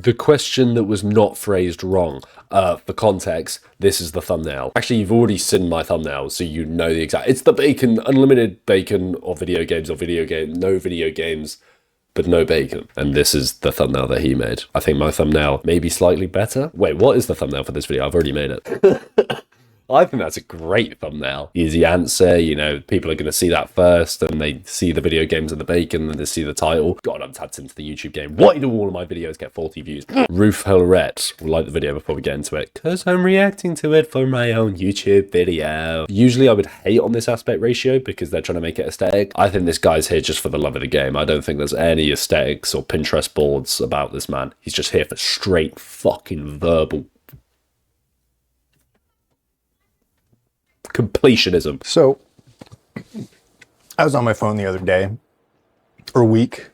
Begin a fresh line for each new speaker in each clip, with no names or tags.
The question that was not phrased wrong. For context, this is the thumbnail. Actually, you've already seen my thumbnail, so you know the exact... It's the bacon, unlimited bacon or video games, no video games, but no bacon. And this is the thumbnail that he made. I think my thumbnail may be slightly better. Wait, what is the thumbnail for this video? I've already made it. I think that's a great thumbnail. Easy answer, you know, people are going to see that first, and they see the video games and the bacon, and they see the title. God, I'm tapped into the YouTube game. Why do all of my videos get 40 views? Roof Hillret will like the video before we get into it, because I'm reacting to it for my own YouTube video. Usually I would hate on this aspect ratio because they're trying to make it aesthetic. I think this guy's here just for the love of the game. I don't think there's any aesthetics or Pinterest boards about this man. He's just here for straight fucking verbal completionism.
So, I was on my phone the other day, or week,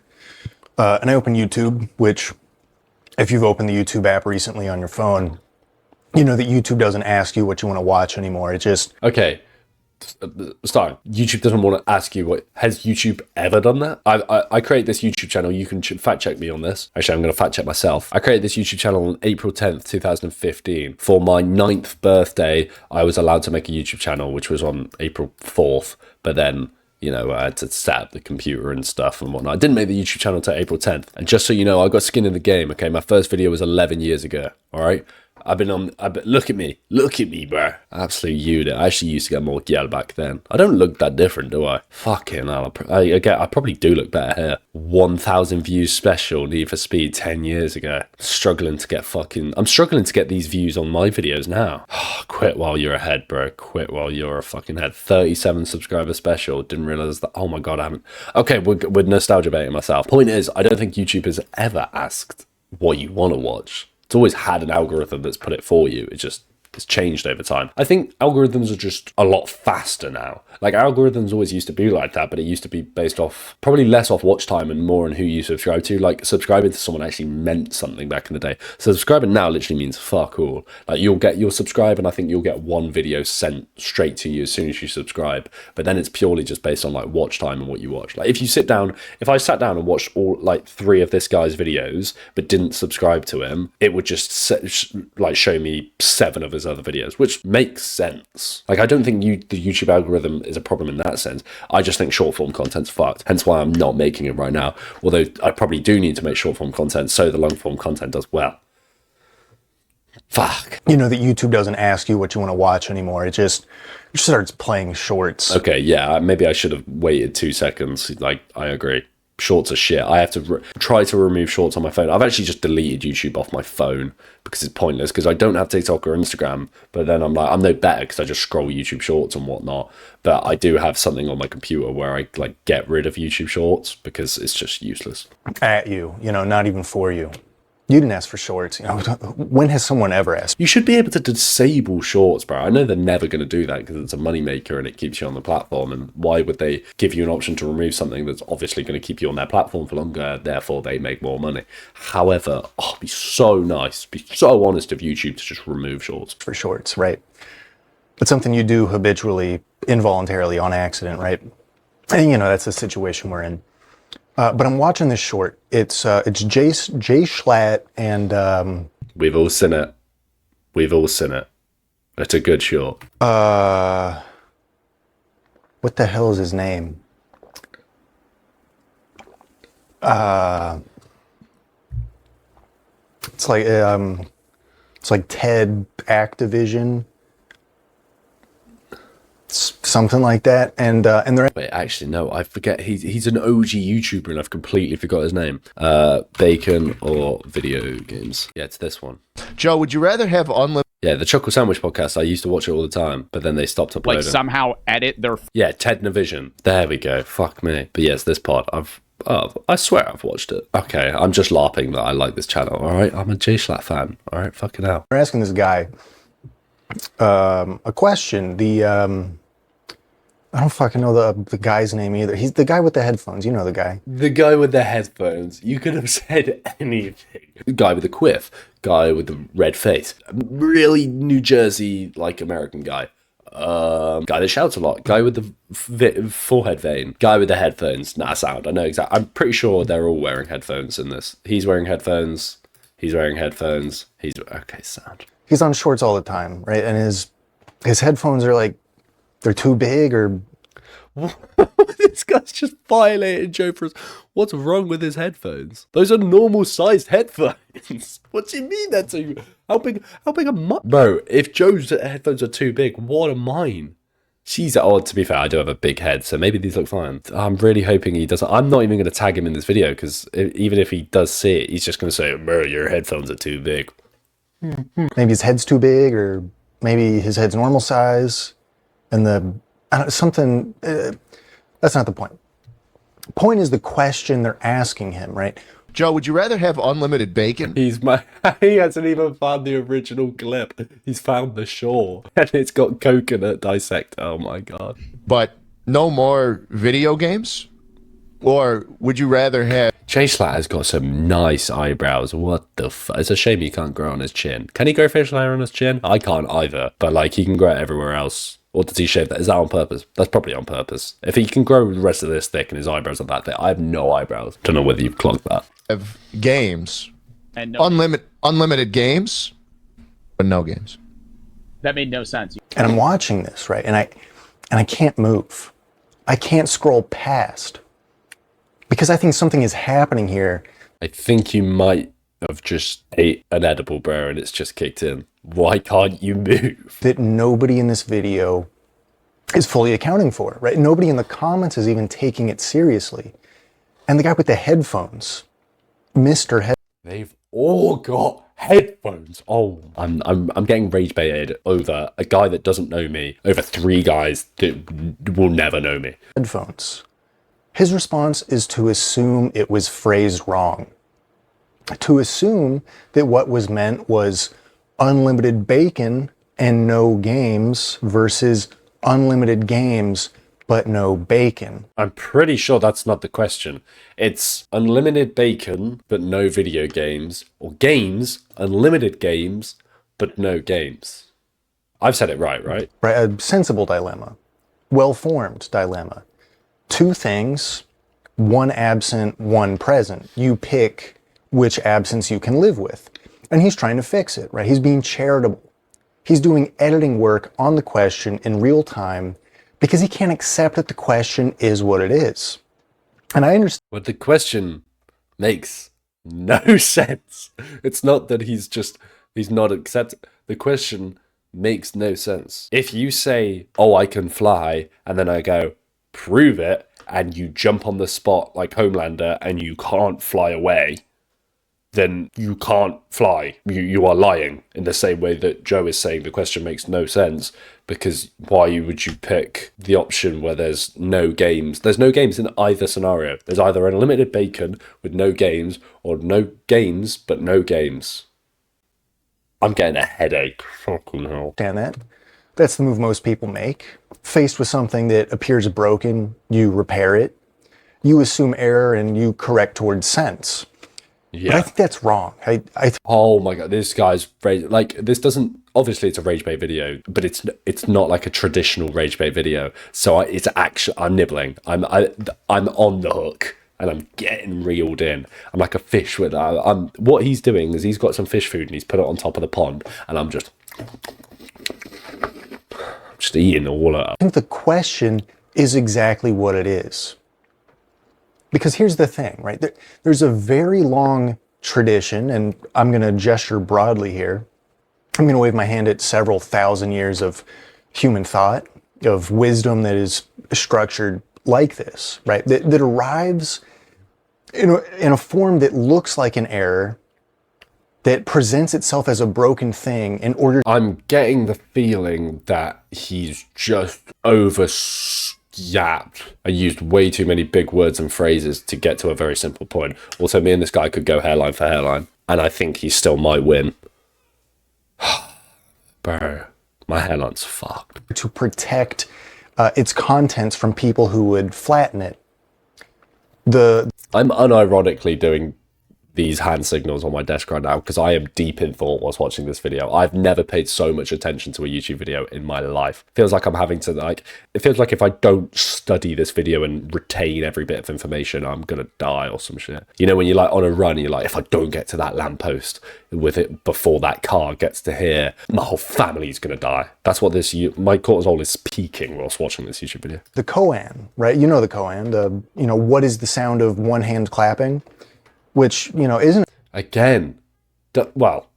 and I opened YouTube, which, if you've opened the YouTube app recently on your phone, you know that YouTube doesn't ask you what you want to watch anymore. It just...
Okay. Start. YouTube doesn't want to ask you what... Has YouTube ever done that? I create this YouTube channel. You can fact check me on this. Actually, I'm going to fact check myself. I created this YouTube channel on April 10th, 2015. For my 9th birthday, I was allowed to make a YouTube channel, which was on April 4th. But then, you know, I had to set up the computer and stuff and whatnot. I didn't make the YouTube channel until April 10th. And just so you know, I got skin in the game, okay? My first video was 11 years ago, all right? Look at me, bro. Absolute unit. I actually used to get more gyal back then. I don't look that different, do I? Fucking hell. I probably do look better here. 1,000 views special, Need for Speed 10 years ago. I'm struggling to get these views on my videos now. Quit while you're ahead, bro. Quit while you're a fucking head. 37 subscriber special. Didn't realize that. Oh my God, I haven't. Okay, we're nostalgia baiting myself. Point is, I don't think YouTube has ever asked what you want to watch. It's always had an algorithm that's put it for you. It's changed over time. I think algorithms are just a lot faster now. Like, algorithms always used to be like that, but it used to be based off, probably less off watch time and more on who you subscribe to. Like, subscribing to someone actually meant something back in the day. So subscribing now literally means fuck all. Like, you'll subscribe, and I think you'll get one video sent straight to you as soon as you subscribe. But then it's purely just based on like watch time and what you watch. Like, if I sat down and watched all like 3 of this guy's videos, but didn't subscribe to him, it would just show me 7 of his other videos, which makes sense. Like, I don't think the YouTube algorithm is a problem in that sense. I just think short form content's fucked, hence why I'm not making it right now, although I probably do need to make short form content so the long form content does well. Fuck.
You know that YouTube doesn't ask you what you want to watch anymore. It just starts playing shorts.
Okay, yeah, maybe I should have waited 2 seconds. Like, I agree. Shorts are shit. I have to try to remove shorts on my phone. I've actually just deleted YouTube off my phone because it's pointless, because I don't have TikTok or Instagram, but then I'm like, I'm no better because I just scroll YouTube shorts and whatnot. But I do have something on my computer where I like get rid of YouTube shorts because it's just useless.
At you, not even for you. You didn't ask for shorts. When has someone ever asked?
You should be able to disable shorts, bro. I know they're never going to do that because it's a moneymaker and it keeps you on the platform. And why would they give you an option to remove something that's obviously going to keep you on their platform for longer? Therefore, they make more money. However, it'd be so nice, be so honest of YouTube to just remove shorts.
For shorts, right? It's something you do habitually, involuntarily, on accident, right? And that's the situation we're in. But I'm watching this short. It's Jay Schlatt and...
We've all seen it. It's a good short.
What the hell is his name? It's like Ted Activision. Something like that, and they're...
Wait, actually, no, I forget. He's an OG YouTuber, and I've completely forgot his name. Bacon or video games? Yeah, it's this one.
Joe, would you rather have unlimited...
Yeah, the Chuckle Sandwich podcast. I used to watch it all the time, but then they stopped uploading.
Like somehow edit their...
Yeah, Ted Navision. There we go. Fuck me. But yes, this pod, I swear I've watched it. Okay, I'm just LARPing that I like this channel. All right, I'm a Jay Schlatt fan. All right, fucking hell.
They're asking this guy a question. I don't fucking know the guy's name either. He's the guy with the headphones. You know the guy.
The guy with the headphones. You could have said anything. The guy with the quiff. Guy with the red face. Really New Jersey, like, American guy. Guy that shouts a lot. Guy with the forehead vein. Guy with the headphones. Nah, sound. I know exactly. I'm pretty sure they're all wearing headphones in this. He's wearing headphones. He's wearing headphones. He's okay. Sound.
He's on shorts all the time, right? And his headphones are like, they're too big or...
This guy's just violating Joe for us. What's wrong with his headphones? Those are normal sized headphones. What do you mean that's too... How big are mine? Bro, if Joe's headphones are too big, what are mine? She's odd. To be fair, I do have a big head, so maybe these look fine. I'm really hoping he doesn't. I'm not even going to tag him in this video, because even if he does see it, he's just going to say, bro, your headphones are too big.
Maybe his head's too big, or maybe his head's normal size, and something... that's not the point. Point is the question they're asking him, right?
Joe, would you rather have unlimited bacon?
He hasn't even found the original clip. He's found the shore, and it's got coconut dissect. Oh my god.
But no more video games? Or would you rather have...
Jay Slatter's got some nice eyebrows. What the fuck? It's a shame he can't grow on his chin. Can he grow facial hair on his chin? I can't either. But like, he can grow it everywhere else. Or does he shave that? Is that on purpose? That's probably on purpose. If he can grow the rest of this thick and his eyebrows are that thick, I have no eyebrows. Don't know whether you've clogged that.
Have games?
And no,
Unlimited games, but no games.
that made no sense.
And I'm watching this, right? And I can't move. I can't scroll past. Because I think something is happening here.
I think you might have just ate an edible, bro, and it's just kicked in. Why can't you move?
That nobody in this video is fully accounting for, right? Nobody in the comments is even taking it seriously. And the guy with the headphones, Mr. Head...
They've all got headphones. Oh, I'm getting rage baited over a guy that doesn't know me, over 3 guys that will never know me.
Headphones. His response is to assume it was phrased wrong. To assume that what was meant was unlimited bacon and no games versus unlimited games but no bacon.
I'm pretty sure that's not the question. It's unlimited bacon but no video games, or games, unlimited games but no games. I've said it right?
Right, a sensible dilemma. Well-formed dilemma. 2 things, one absent, one present. You pick which absence you can live with. And he's trying to fix it, right? He's being charitable. He's doing editing work on the question in real time because he can't accept that the question is what it is. And I understand.
But the question makes no sense. It's not that he's not accepting. The question makes no sense. If you say, oh, I can fly, and then I go, prove it, and you jump on the spot like Homelander and you can't fly away, then you can't fly. You are lying, in the same way that Joe is saying the question makes no sense, because why would you pick the option where there's no games? There's no games in either scenario. There's either unlimited bacon with no games, or no games but no games. I'm getting a headache. Fucking hell.
Understand that. That's the move most people make. Faced with something that appears broken, you repair it. You assume error and you correct towards sense.
Yeah.
But I think that's wrong.
Oh my god, this guy's like, this doesn't, obviously it's a rage bait video, but it's not like a traditional rage bait video. So it's actually, I'm nibbling. I'm on the hook and I'm getting reeled in. I'm like a fish with what he's doing is he's got some fish food and he's put it on top of the pond, and I'm just eating all of it.
I think the question is exactly what it is. Because here's the thing, right? There's a very long tradition, and I'm going to gesture broadly here. I'm going to wave my hand at several thousand years of human thought, of wisdom that is structured like this, right? That arrives in a form that looks like an error, that presents itself as a broken thing in order...
I'm getting the feeling that he's just yapped. I used way too many big words and phrases to get to a very simple point. Also, me and this guy could go hairline for hairline, and I think he still might win. Bro, my hairline's fucked.
To protect its contents from people who would flatten it. I'm
unironically doing these hand signals on my desk right now because I am deep in thought whilst watching this video. I've never paid so much attention to a YouTube video in my life. Feels like I'm having to it feels like if I don't study this video and retain every bit of information, I'm gonna die or some shit. You know, when you're like on a run, you're like, if I don't get to that lamppost with it before that car gets to here, my whole family's gonna die. That's what my cortisol is peaking whilst watching this YouTube video.
The koan, right? You know the koan, what is the sound of one hand clapping? Which, isn't...
Again, well,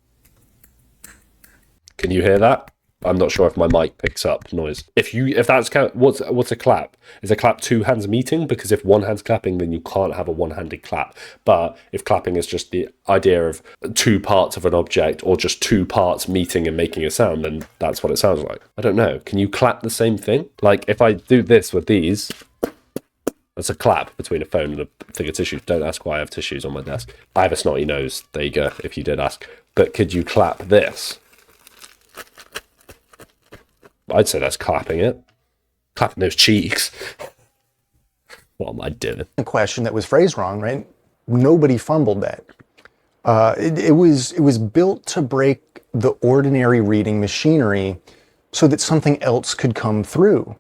can you hear that? I'm not sure if my mic picks up noise. If that's what's a clap? Is a clap two hands meeting? Because if one hand's clapping, then you can't have a one-handed clap. But if clapping is just the idea of two parts of an object or just two parts meeting and making a sound, then that's what it sounds like. I don't know. Can you clap the same thing? Like if I do this with these, that's a clap between a phone and a thing of tissues. Don't ask why I have tissues on my desk. I have a snotty nose. There you go, if you did ask. But could you clap this? I'd say that's clapping it. Clapping those cheeks. What am I doing?
A question that was phrased wrong, right? Nobody fumbled that. It was built to break the ordinary reading machinery so that something else could come through.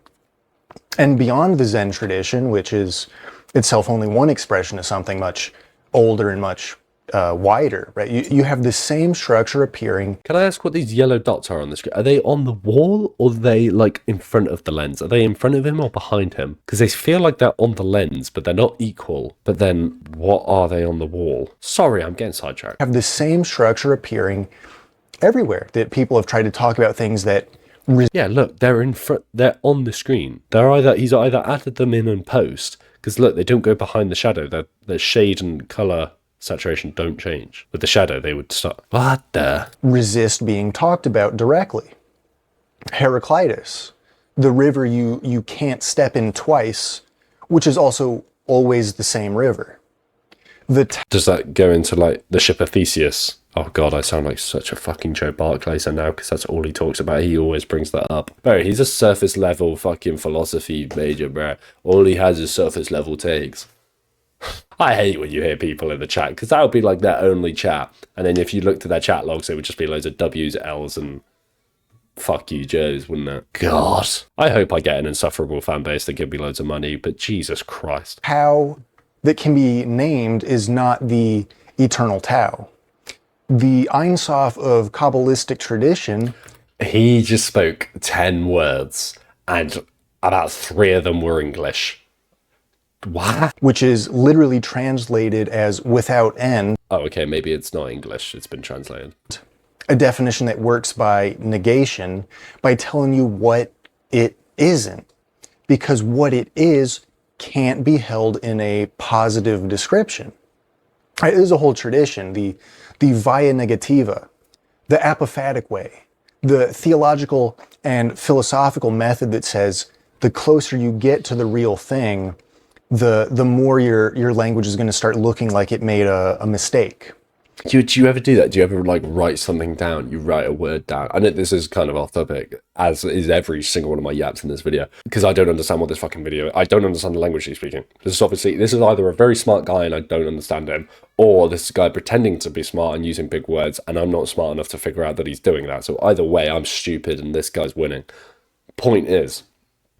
And beyond the Zen tradition, which is itself only one expression of something much older and much wider, right? You have the same structure appearing.
Can I ask what these yellow dots are on the screen? Are they on the wall or are they like in front of the lens? Are they in front of him or behind him? Because they feel like they're on the lens, but they're not equal. But then what are they on the wall? Sorry, I'm getting sidetracked.
Have the same structure appearing everywhere that people have tried to talk about things that...
Yeah, look, they're in front. They're on the screen. He's either added them in post. Because look, they don't go behind the shadow. The shade and color saturation don't change. With the shadow, they would start. What the?
Resist being talked about directly. Heraclitus, the river you can't step in twice, which is also always the same river.
Does that go into like the ship of Theseus? Oh god, I sound like such a fucking Joe Barclayser now because that's all he talks about. He always brings that up. Bro, he's a surface level fucking philosophy major, bro. All he has is surface level takes. I hate when you hear people in the chat because that would be like their only chat. And then if you looked at their chat logs, it would just be loads of W's, L's, and fuck you, Joes, wouldn't it? God. I hope I get an insufferable fan base that give me loads of money, but Jesus Christ.
Tao that can be named is not the eternal Tao. The Ein Sof of Kabbalistic tradition...
He just spoke 10 words, and about 3 of them were English. What?
Which is literally translated as without end.
Oh, okay, maybe it's not English, it's been translated.
A definition that works by negation, by telling you what it isn't. Because what it is can't be held in a positive description. There's a whole tradition, the via negativa, the apophatic way, the theological and philosophical method that says the closer you get to the real thing, the more your language is going to start looking like it made a mistake.
Do you ever do that? Do you ever like write something down? You write a word down. I know this is kind of off topic, as is every single one of my yaps in this video, because I don't understand what this fucking video. I don't understand the language he's speaking. This is either a very smart guy and I don't understand him, or this is a guy pretending to be smart and using big words, and I'm not smart enough to figure out that he's doing that. So either way, I'm stupid and this guy's winning. Point is,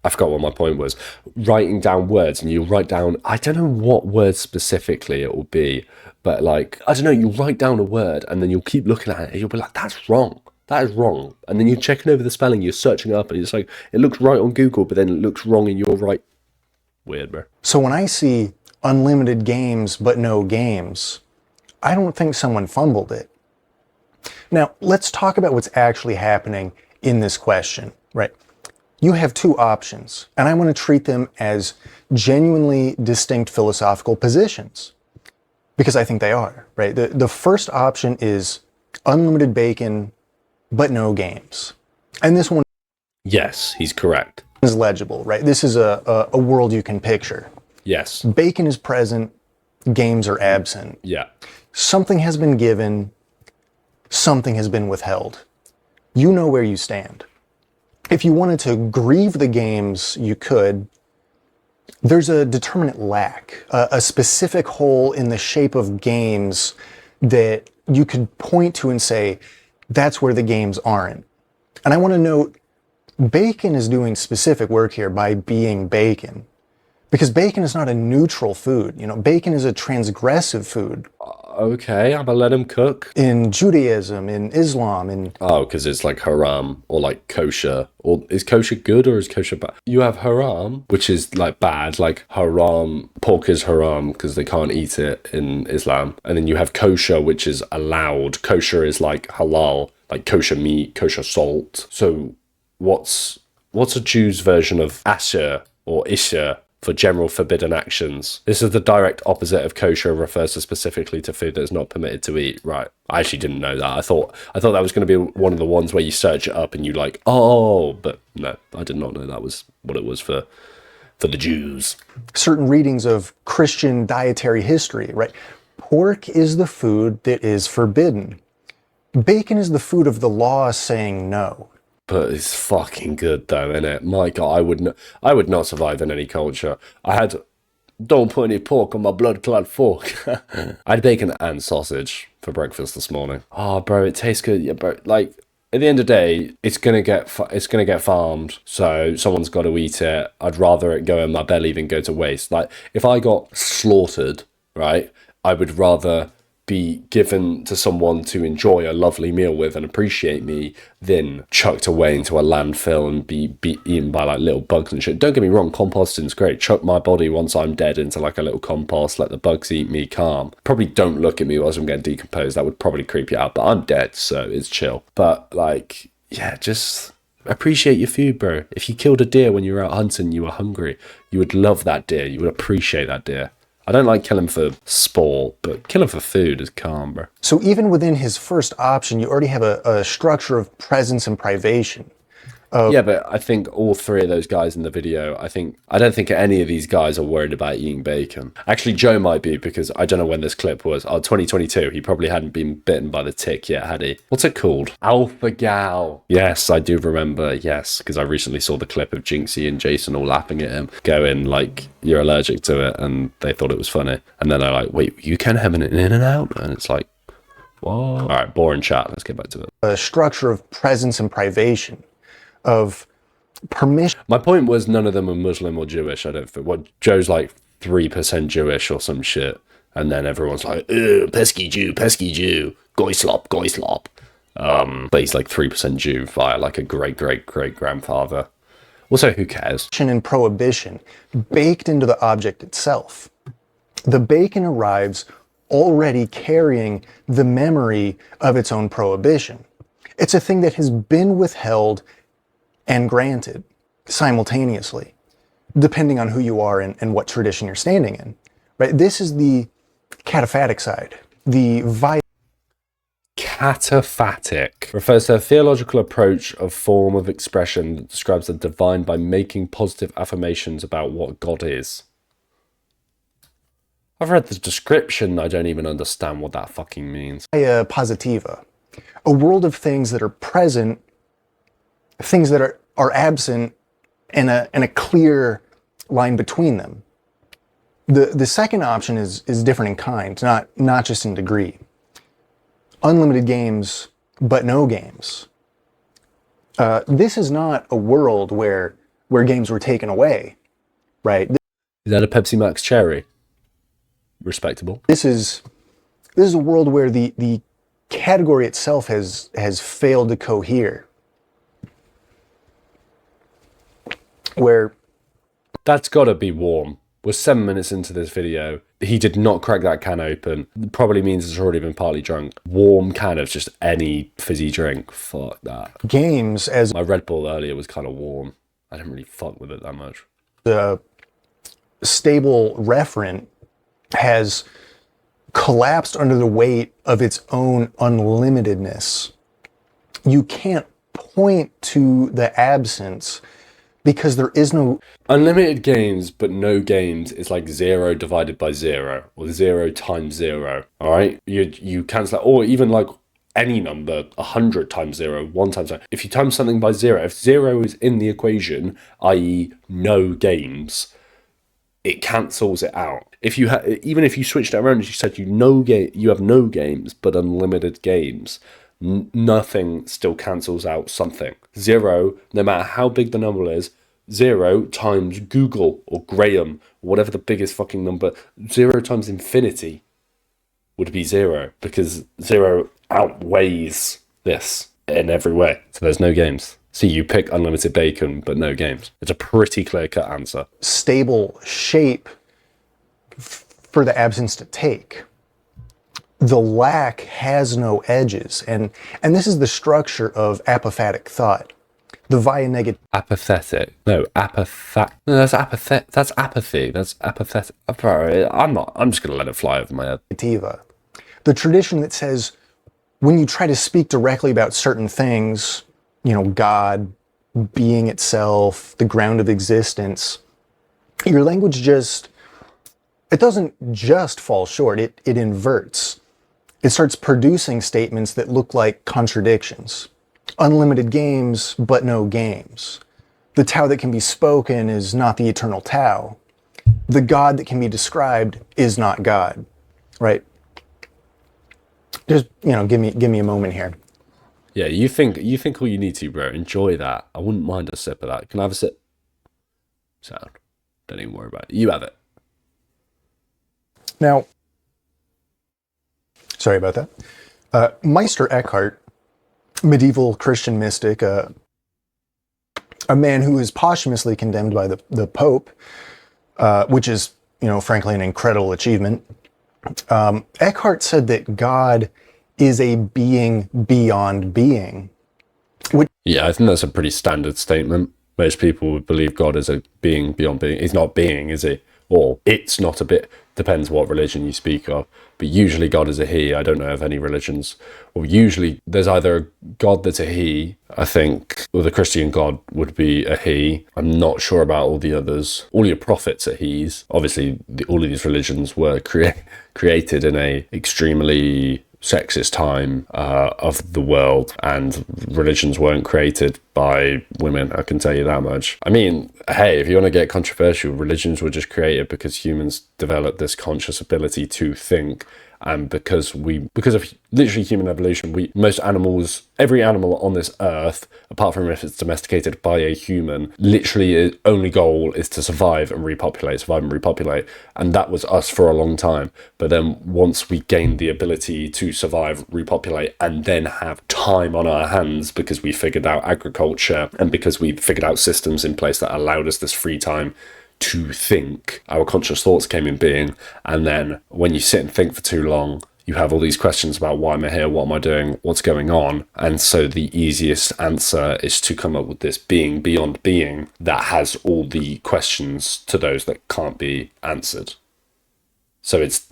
I forgot what my point was. Writing down words, and you write down, I don't know what word specifically it will be, but like, I don't know, you write down a word and then you'll keep looking at it and you'll be like, that's wrong. That is wrong. And then you're checking over the spelling, you're searching it up, and it's like, it looks right on Google, but then it looks wrong and you're right. Weird, bro.
So when I see unlimited games but no games, I don't think someone fumbled it. Now, let's talk about what's actually happening in this question, right? You have two options, and I want to treat them as genuinely distinct philosophical positions, because I think they are, right? The first option is unlimited bacon, but no games. And this one...
Yes, he's correct.
...is legible, right? This is a world you can picture.
Yes.
Bacon is present, games are absent.
Yeah.
Something has been given, something has been withheld. You know where you stand. If you wanted to grieve the games, you could. there's a determinate lack, a specific hole in the shape of games that you could point to and say, that's where the games aren't. And I want to note, bacon is doing specific work here by being bacon. Because bacon is not a neutral food. You know, bacon is a transgressive food.
Okay, I'm gonna let him cook.
In Judaism, in Islam, in...
Oh, because it's like haram or like kosher. Or is kosher good or is kosher bad? You have haram, which is like bad, like haram, pork is haram because they can't eat it in Islam. And then you have kosher, which is allowed. Kosher is like halal, like kosher meat, kosher salt. So what's a Jew's version of asher or isher for general forbidden actions? This is the direct opposite of kosher and refers specifically to food that is not permitted to eat. Right. I actually didn't know that. I thought that was going to be one of the ones where you search it up and you like, oh, but no, I did not know that was what it was for the Jews.
Certain readings of Christian dietary history, right? Pork is the food that is forbidden. Bacon is the food of the law saying no.
But it's fucking good though, innit? My God, I would not survive in any culture. Don't put any pork on my blood-clad fork. I had bacon and sausage for breakfast this morning. Oh, bro, it tastes good. Yeah, bro. Like, at the end of the day, it's gonna get farmed, so someone's got to eat it. I'd rather it go in my belly than go to waste. Like, if I got slaughtered, right, I would rather be given to someone to enjoy a lovely meal with and appreciate me than chucked away into a landfill and be eaten by like little bugs and shit. Don't get me wrong, composting's great. Chuck my body once I'm dead into like a little compost, let the bugs eat me, calm. Probably don't look at me whilst I'm getting decomposed. That would probably creep you out, but I'm dead, so it's chill. But like, yeah, just appreciate your food, bro. If you killed a deer when you were out hunting, you were hungry, you would love that deer. You would appreciate that deer. I don't like killing for sport, but killing for food is calm, bro.
So even within his first option, you already have a structure of presence and privation.
Yeah, but I think all three of those guys in the video, I don't think any of these guys are worried about eating bacon. Actually, Joe might be, because I don't know when this clip was. 2022. He probably hadn't been bitten by the tick yet, had he? What's it called? Alpha Gal. Yes, I do remember. Yes, because I recently saw the clip of Kingzy and Jason all laughing at him, going like, you're allergic to it, and they thought it was funny. And then they're like, wait, you can have an in and out? And it's like, what? All right, boring chat. Let's get back to it.
A structure of presence and privation. Of permission.
My point was none of them are Muslim or Jewish. I don't think. What, Joe's like 3% Jewish or some shit, and then everyone's like, "Ew, pesky Jew, goy slop, goy slop." But he's like 3% Jew via like a great grandfather. Also, who cares?
And prohibition baked into the object itself. The bacon arrives already carrying the memory of its own prohibition. It's a thing that has been withheld and granted simultaneously, depending on who you are and what tradition you're standing in, right? This is the cataphatic side, the
Cataphatic refers to a theological approach of form of expression that describes the divine by making positive affirmations about what God is. I've read the description, I don't even understand what that fucking means.
Positiva, a world of things that are present, things that are absent, and a clear line between them. The second option is different in kind, not just in degree. Unlimited games, but no games. This is not a world where games were taken away, right?
Is that a Pepsi Max cherry? Respectable.
This is a world where the category itself has failed to cohere. Where
that's gotta be warm. We're 7 minutes into this video. He did not crack that can open. It probably means it's already been partly drunk. Warm can of just any fizzy drink. Fuck that.
Games as
my Red Bull earlier was kind of warm. I didn't really fuck with it that much.
The stable referent has collapsed under the weight of its own unlimitedness. You can't point to the absence because there is no...
Unlimited games, but no games is like 0 divided by 0, or 0 times 0, all right? You cancel that, or even like any number, 100 times 0, 1 times 0. If you times something by 0, if 0 is in the equation, i.e. no games, it cancels it out. If you even if you switched it around and you said you have no games but unlimited games, nothing still cancels out something. 0, no matter how big the number is, 0 times Google or Graham, or whatever the biggest fucking number, 0 times infinity would be 0, because 0 outweighs this in every way. So there's no games. So you pick unlimited bacon, but no games. It's a pretty clear-cut answer.
Stable shape for the absence to take. The lack has no edges, and this is the structure of apophatic thought. The via negative.
Apathetic. No, apathet. No, that's apathet. That's apathy. That's apathetic. I'm just gonna let it fly over my head.
The tradition that says when you try to speak directly about certain things, God, being itself, the ground of existence, your language it doesn't just fall short, it inverts. It starts producing statements that look like contradictions. Unlimited games, but no games. The Tao that can be spoken is not the eternal Tao. The God that can be described is not God, right? Just, give me a moment here.
Yeah, you think all you need to, bro. Enjoy that. I wouldn't mind a sip of that. Can I have a sip? Sound. Don't even worry about it. You have it.
Now, sorry about that. Meister Eckhart, medieval Christian mystic, a man who is posthumously condemned by the Pope, which is, frankly, an incredible achievement. Eckhart said that God is a being beyond being.
Yeah, I think that's a pretty standard statement. Most people would believe God is a being beyond being. He's not being, is he? Or it's not a bit. Depends what religion you speak of. But usually God is a he. I don't know of any religions. Or usually there's either a God that's a he, I think, or the Christian God would be a he. I'm not sure about all the others. All your prophets are he's. Obviously, all of these religions were created in a extremely sexist time of the world, and religions weren't created by women, I can tell you that much. I mean, hey, if you want to get controversial, religions were just created because humans developed this conscious ability to think, and because of literally human evolution, most animals, every animal on this earth, apart from if it's domesticated by a human, literally its only goal is to survive and repopulate, and that was us for a long time. But then once we gained the ability to survive, repopulate, and then have time on our hands because we figured out agriculture and because we figured out systems in place that allowed us this free time to think, our conscious thoughts came in being. And then when you sit and think for too long, you have all these questions about why am I here, what am I doing, what's going on. And so the easiest answer is to come up with this being beyond being that has all the questions to those that can't be answered. So it's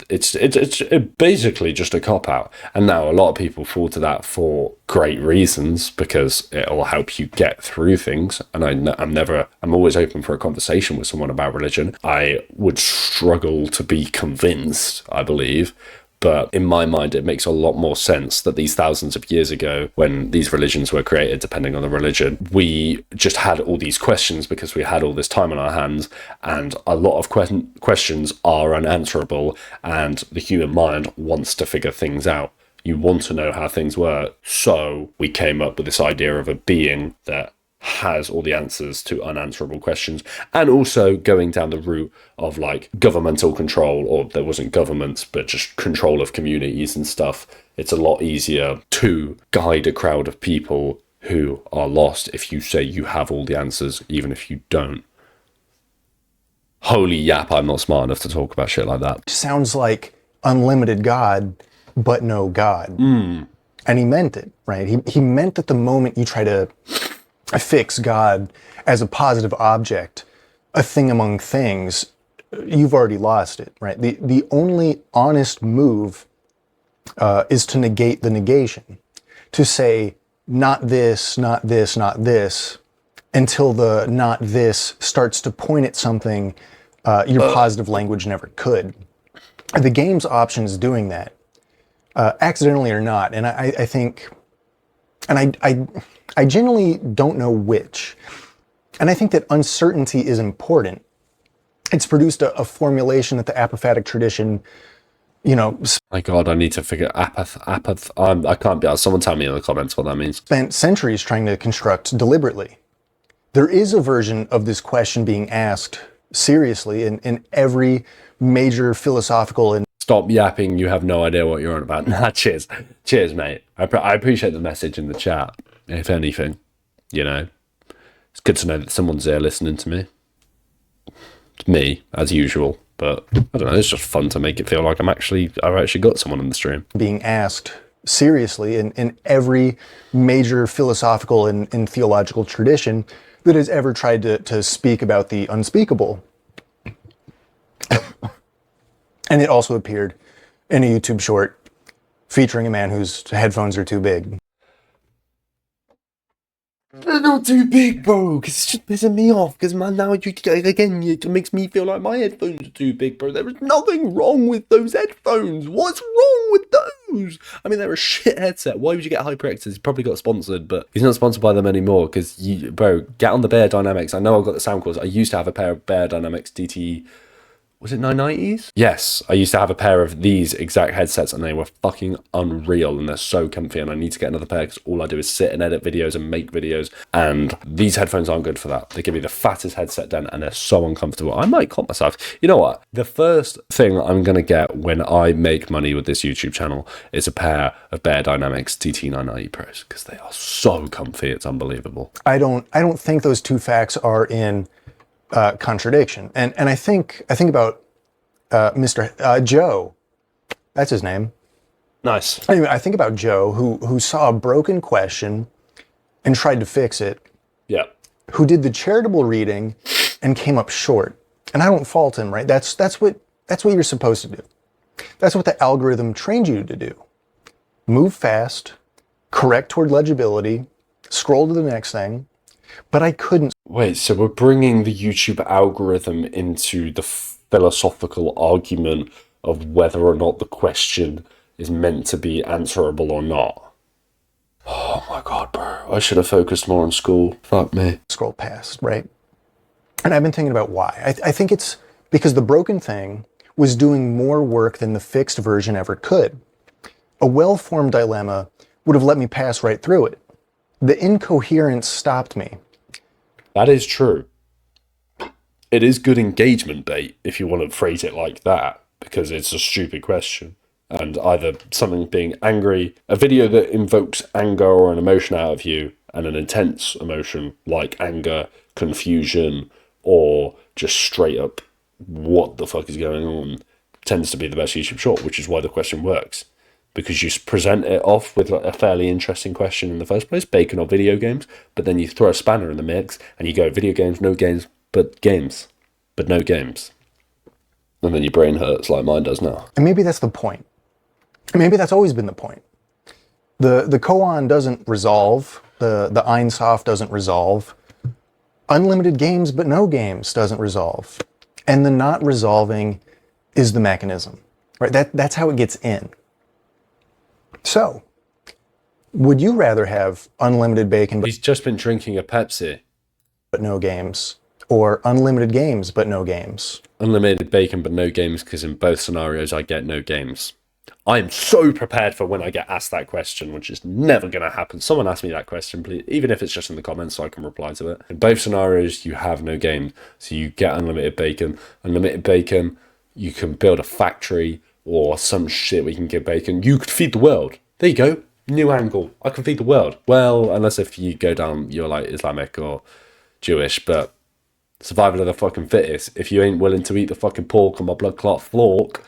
basically just a cop-out. And now a lot of people fall to that for great reasons, because it'll help you get through things. And I'm always open for a conversation with someone about religion. I would struggle to be convinced, I believe. But in my mind, it makes a lot more sense that these thousands of years ago, when these religions were created, depending on the religion, we just had all these questions because we had all this time on our hands, and a lot of questions are unanswerable, and the human mind wants to figure things out. You want to know how things work. So we came up with this idea of a being that has all the answers to unanswerable questions, and also going down the route of like governmental control, or there wasn't governments but just control of communities and stuff. It's a lot easier to guide a crowd of people who are lost if you say you have all the answers, even if you don't. Holy yap, I'm not smart enough to talk about shit like that.
Sounds like unlimited God, but no God. And he meant it, right? He meant that the moment you try to fix God as a positive object, a thing among things, you've already lost it, right? The only honest move is to negate the negation, to say not this, not this, not this, until the not this starts to point at something your positive language never could. The game's option is doing that, accidentally or not, and I think, and I genuinely don't know which. And I think that uncertainty is important. It's produced a formulation that the apophatic tradition,
My God, I need to figure I can't be. Someone tell me in the comments what that means.
spent centuries trying to construct deliberately. There is a version of this question being asked seriously in every major philosophical and
Stop yapping. You have no idea what you're on about. Nah, cheers. Cheers, mate. I appreciate the message in the chat. If anything, it's good to know that someone's there listening to me. It's me, as usual. But I don't know, it's just fun to make it feel like I've actually got someone in the stream.
being asked seriously in every major philosophical and theological tradition that has ever tried to speak about the unspeakable. And it also appeared in a YouTube short featuring a man whose headphones are too big.
They're not too big, bro, because it's just pissing me off. Because, man, now it makes me feel like my headphones are too big, bro. There is nothing wrong with those headphones. What's wrong with those? I mean, they're a shit headset. Why would you get HyperX's? He probably got sponsored, but he's not sponsored by them anymore. Because, bro, get on the Bear Dynamics. I know I've got the sound calls. I used to have a pair of Bear Dynamics DT. Was it 990s? Yes, I used to have a pair of these exact headsets and they were fucking unreal and they're so comfy and I need to get another pair because all I do is sit and edit videos and make videos and these headphones aren't good for that. They give me the fattest headset done and they're so uncomfortable. I might cop myself. You know what? The first thing I'm going to get when I make money with this YouTube channel is a pair of Bear Dynamics TT990 Pros because they are so comfy. It's unbelievable.
I don't think those two facts are in contradiction. And I think about Mr. Joe. That's his name.
Nice.
Anyway, I think about Joe who saw a broken question and tried to fix it.
Yeah.
Who did the charitable reading and came up short. And I don't fault him, right? That's what you're supposed to do. That's what the algorithm trained you to do. Move fast, correct toward legibility, scroll to the next thing. But I couldn't.
Wait, so we're bringing the YouTube algorithm into the philosophical argument of whether or not the question is meant to be answerable or not. Oh my God, bro. I should have focused more on school. Fuck me.
Scroll past, right? And I've been thinking about why. I think it's because the broken thing was doing more work than the fixed version ever could. A well-formed dilemma would have let me pass right through it. The incoherence stopped me.
That is true. It is good engagement bait if you want to phrase it like that, because it's a stupid question. And either something being angry, a video that invokes anger or an emotion out of you, and an intense emotion like anger, confusion, or just straight up what the fuck is going on, tends to be the best YouTube short, which is why the question works. Because you present it off with a fairly interesting question in the first place, bacon or video games, but then you throw a spanner in the mix and you go video games, no games, but games, but no games. And then your brain hurts like mine does now.
And maybe that's the point. Maybe that's always been the point. The koan doesn't resolve, the Ein Sof doesn't resolve, unlimited games but no games doesn't resolve. And the not resolving is the mechanism, right? That's how it gets in. So, would you rather have unlimited bacon
He's just been drinking a Pepsi.
but no games? Or unlimited games but no games?
Unlimited bacon but no games, because in both scenarios I get no games. I am so prepared for when I get asked that question, which is never going to happen. Someone ask me that question, please, even if it's just in the comments so I can reply to it. In both scenarios, you have no game. So you get unlimited bacon. Unlimited bacon, you can build a factory or some shit where you can get bacon. You could feed the world. There you go. New angle. I can feed the world. Well, unless if you go down, you're like Islamic or Jewish, but survival of the fucking fittest. If you ain't willing to eat the fucking pork on my blood clot fork,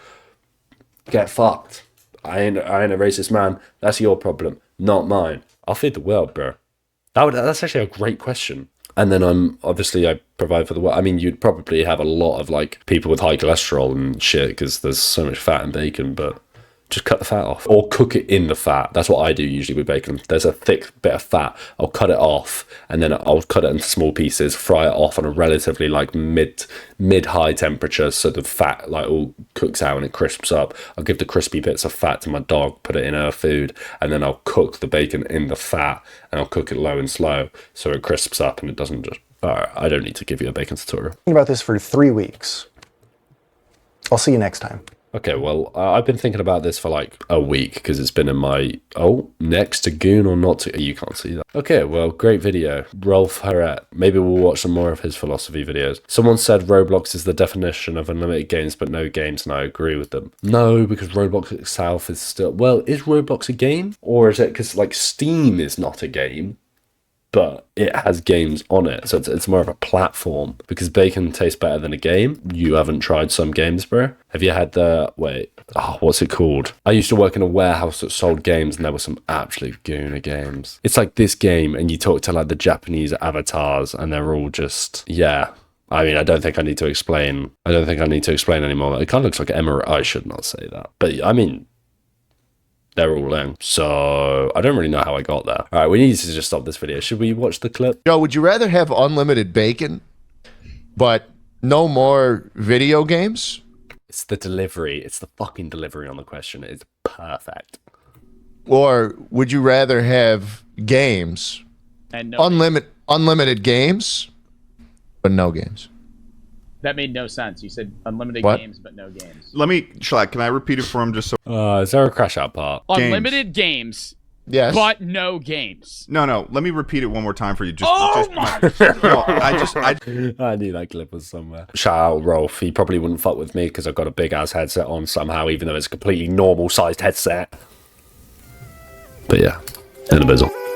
get fucked. I ain't a racist man. That's your problem, not mine. I'll feed the world, bro. That's actually a great question. And then I provide for the world. I mean, you'd probably have a lot of like people with high cholesterol and shit because there's so much fat in bacon, but just cut the fat off or cook it in the fat. That's what I do usually with bacon. There's a thick bit of fat. I'll cut it off and then I'll cut it into small pieces, fry it off on a relatively like mid-high temperature so the fat like all cooks out and it crisps up. I'll give the crispy bits of fat to my dog, put it in her food, and then I'll cook the bacon in the fat and I'll cook it low and slow so it crisps up and it doesn't just All right, I don't need to give you a bacon tutorial.
Thinking about this for 3 weeks. I'll see you next time.
Okay, well, I've been thinking about this for like a week because it's been in my, next to Goon or not to, you can't see that. Okay, well, great video. Rolf Harret. Maybe we'll watch some more of his philosophy videos. Someone said Roblox is the definition of unlimited games but no games, and I agree with them. No, because Roblox itself is still, well, is Roblox a game? Or is it because like Steam is not a game, but it has games on it, so it's more of a platform. Because bacon tastes better than a game. You haven't tried some games, bro? Have you had what's it called? I used to work in a warehouse that sold games, and there were some absolute gooner games. It's like this game, and you talk to like the Japanese avatars, and they're all just, yeah. I mean, I don't think I need to explain anymore. It kind of looks like Emirate. I should not say that, but I mean, they're all in. So I don't really know how I got there. All right, we need to just stop this video. Should we watch the clip?
Joe, would you rather have unlimited bacon, but no more video games?
It's the delivery. It's the fucking delivery on the question. It's perfect.
Or would you rather have games,
And no,
unlimited games, but no games?
that made no sense. You said unlimited
What?
games, but no games.
Let me, Schlack, can I repeat it for him just so...
Is there a crash out part?
Unlimited games,
Yes.
but no games.
No, let me repeat it one more time for you.
My!
No,
I knew that clip was somewhere. Shout out Rolf. He probably wouldn't fuck with me because I've got a big ass headset on somehow, even though it's a completely normal sized headset. But yeah, in the bizzle.